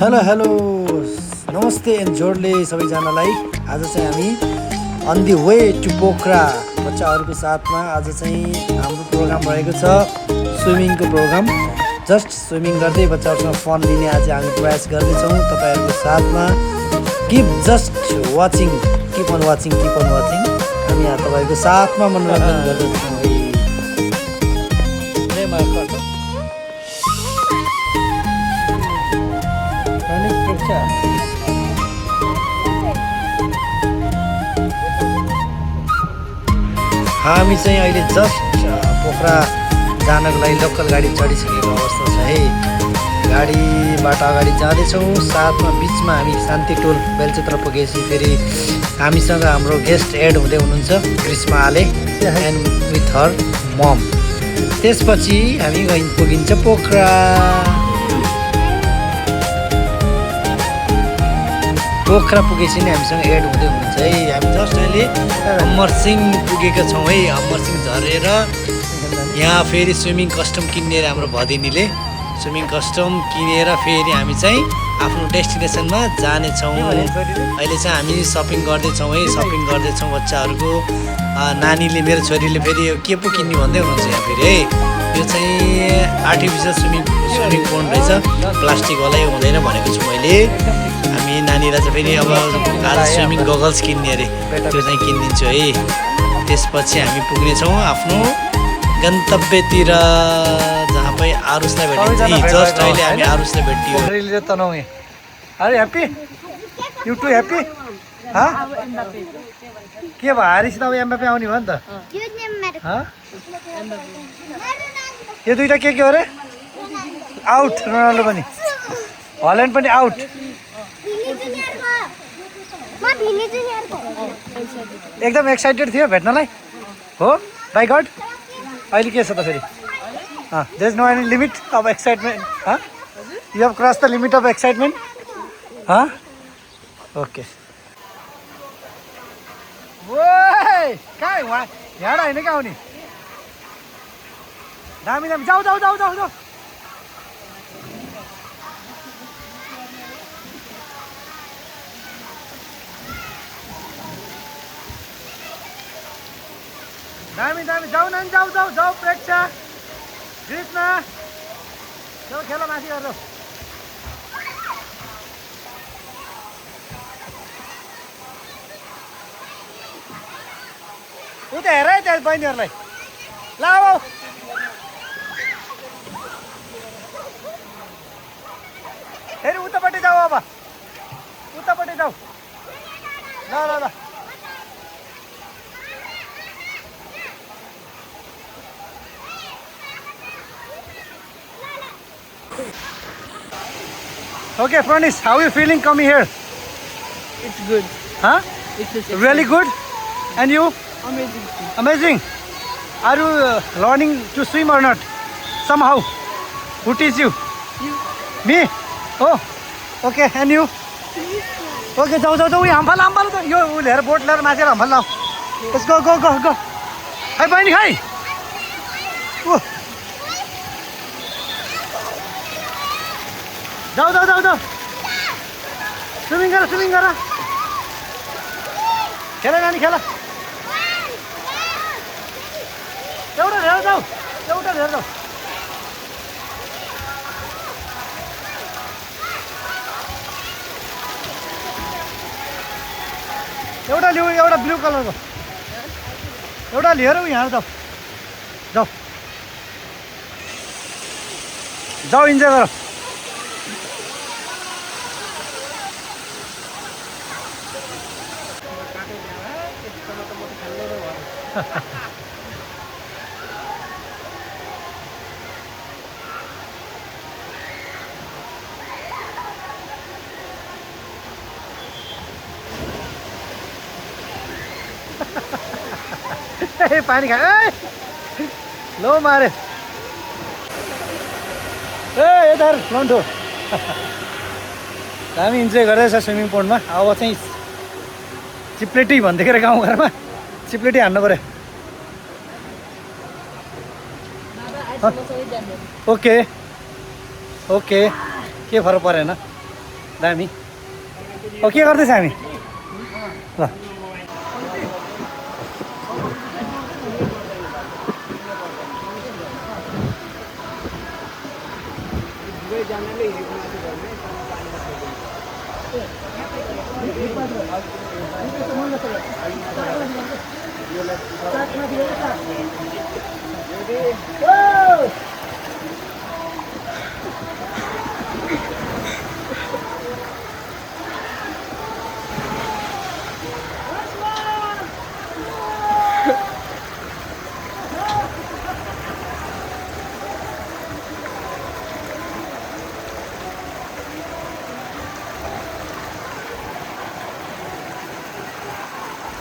Hello hello नमस्ते and जोडले सबैजनालाई। आज चाहिँ हामी on the way to Pokhara बच्चाहरूको साथमा आज चाहिँ हाम्रो प्रोग्राम रहेको छ स्विमिङको प्रोग्राम। जस्ट स्विमिङ गर्दै बच्चाहरूसँग फन लिने आज हामी प्रयास गर्दैछौँ तपाईँहरूको साथमा। Keep just watching, keep on watching, keep on watching. हामी यहाँ तपाईँको साथमा मनोरञ्जन गर्दैछौँ। हामी चाहिँ अहिले जस्ट पोखरा जानको लागि लोकल गाडी चढिसकेको अवस्था छ है। गाडीबाट अगाडि जाँदैछौँ, साथमा बिचमा हामी शान्ति टोल बेलचेत्र पुगेपछि फेरि हामीसँग हाम्रो गेस्ट एड हुँदै हुनुहुन्छ ग्रीष्मा आले एन्ड विथ हर मम। त्यसपछि हामी पुगिन्छ पोखरा। पोखरा पुगेपछि नै हामीसँग एड हुँदै हुनुहुन्छ है। हामी जस्ट अहिले अमरसिंह पुगेका छौँ है। अमरसिंह झरेर यहाँ फेरि स्विमिङ कस्ट्युम किनेर हाम्रो भदिनीले स्विमिङ कस्ट्युम किनेर फेरि हामी चाहिँ आफ्नो डेस्टिनेसनमा जानेछौँ। अहिले चाहिँ हामी सपिङ गर्दैछौँ है। सपिङ गर्दैछौँ बच्चाहरूको। नानीले, मेरो छोरीले फेरि यो के पो किन्ने भन्दै हुनुहुन्छ यहाँ फेरि है। यो चाहिँ आर्टिफिसियल स्विमिङ पोन्ड रहेछ, प्लास्टिकवाला हुँदैन भनेको छु मैले। हामी नानीलाई चाहिँ फेरि अब आज स्विमिङ गगल्स किन्ने अरे, त्यो चाहिँ किनिदिन्छु है। त्यसपछि हामी पुग्नेछौँ आफ्नो गन्तव्यतिर, जहाँ पनि आरुषलाई भेटिन्छ। जस्ट अहिले हामी आरुषलाई भेटियो। अरे ह्याप्पी, यु टु ह्याप्पी? के भयो हारिस त? अब एमबापे आउने भयो नि त। यो दुइटा के हो अरे? आउट। रोनाल्डो पनि, हल्यान्ड पनि आउट। एकदम एक्साइटेड थियो भेट्नलाई हो। बाई गड, अहिले के छ त फेरि? There is no any limit of excitement. You have cross the limit of excitement. Okay. कहाँ यहाँ होइन क्या आउने? दामी दामी, जाऊ जाऊ जाऊ जाऊ जाऊ। दामी दामी, जाऊ नानी, जाऊ जाऊ जाऊ। प्रेक्षा, ग्रीष्मा, जाऊ खेल माथि गर्नु। उता हेर है त्यहाँ बहिनीहरूलाई। ल अब फेरि उतापट्टि जाऊ, अब उतापट्टि जाऊ। ल ल ल। Okay, Pranis, how are you feeling coming here? It's good. Huh? It's Really good? And you? amazing. Amazing. Are you learning to swim or not? Somehow. Who teach you? You. Me? Oh, okay. And you? Okay, जाऊ जाऊ जाऊ। हाम्फा लाम्फा त यो उ लिएर बोट लिएर माथि हाम्फा लाऊ। Let's go go go go. खाइ बहिनी खाइ। जाऊ जाऊ जाऊ जाऊ। स्विमिङ गर, स्विमिङ गर। खेल नानी खेल। एउटा लिएर जाऊ, एउटा लिएर जाऊ। एउटा लिऊ, एउटा ब्लू कलरको एउटा लिएर यहाँ जाऊ जाऊ जाऊ। इन्जोय गर। पानी खा। लो मारे यता लन्ठो। हामी इन्जोय गर्दैछ स्विमिङ पोन्डमा। अब चाहिँ चिप्लेटी भन्दैखेर गाउँघरमा चिप्लेटी हान्नु पऱ्यो। ओके ओके, के फरक परेन। दामी ओ के गर्दैछ हामी ल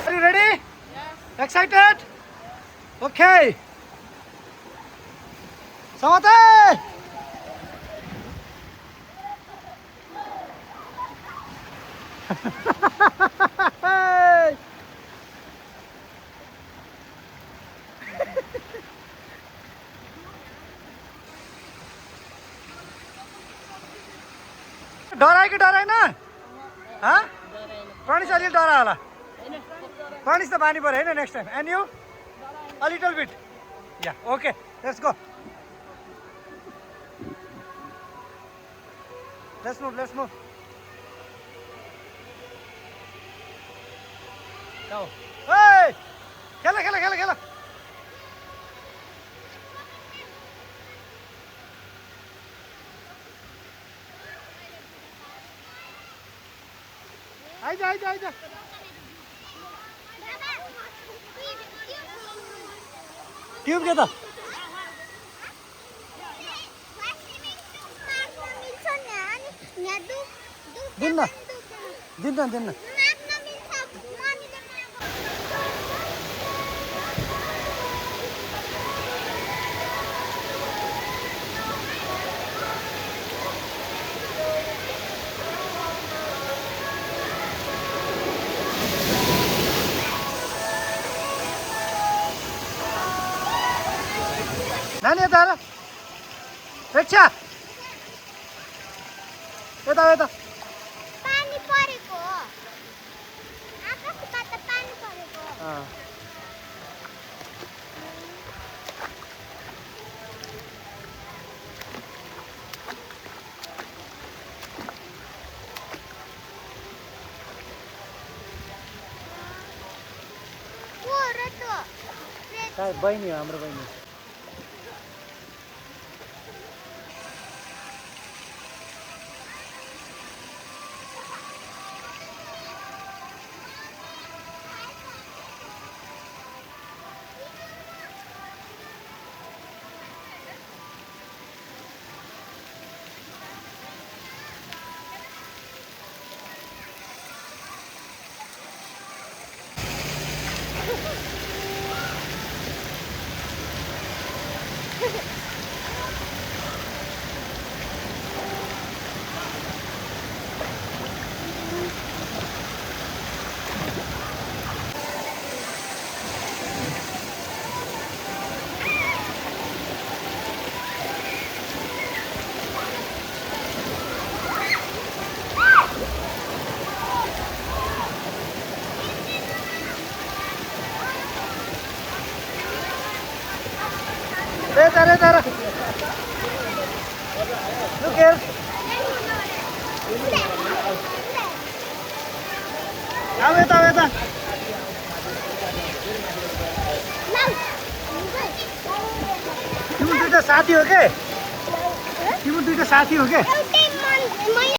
Are you ready? Yeah. Excited? Okay. Samate! डरायो कि डराएन? हाँ? प्रणीश अलि डरायो होला प्रणीश त बानी पऱ्यो होइन next time and you a little bit या okay let's go let's move ए खेल आइज ट्युब के त दिन्न नानी यता हेर प्रेक्षा यता पानी परेको आकाशबाट पानी परेको सायद बहिनी हो हाम्रो बहिनी Tara. Look here. Wait. तिम्रो दुईटा साथी हो के?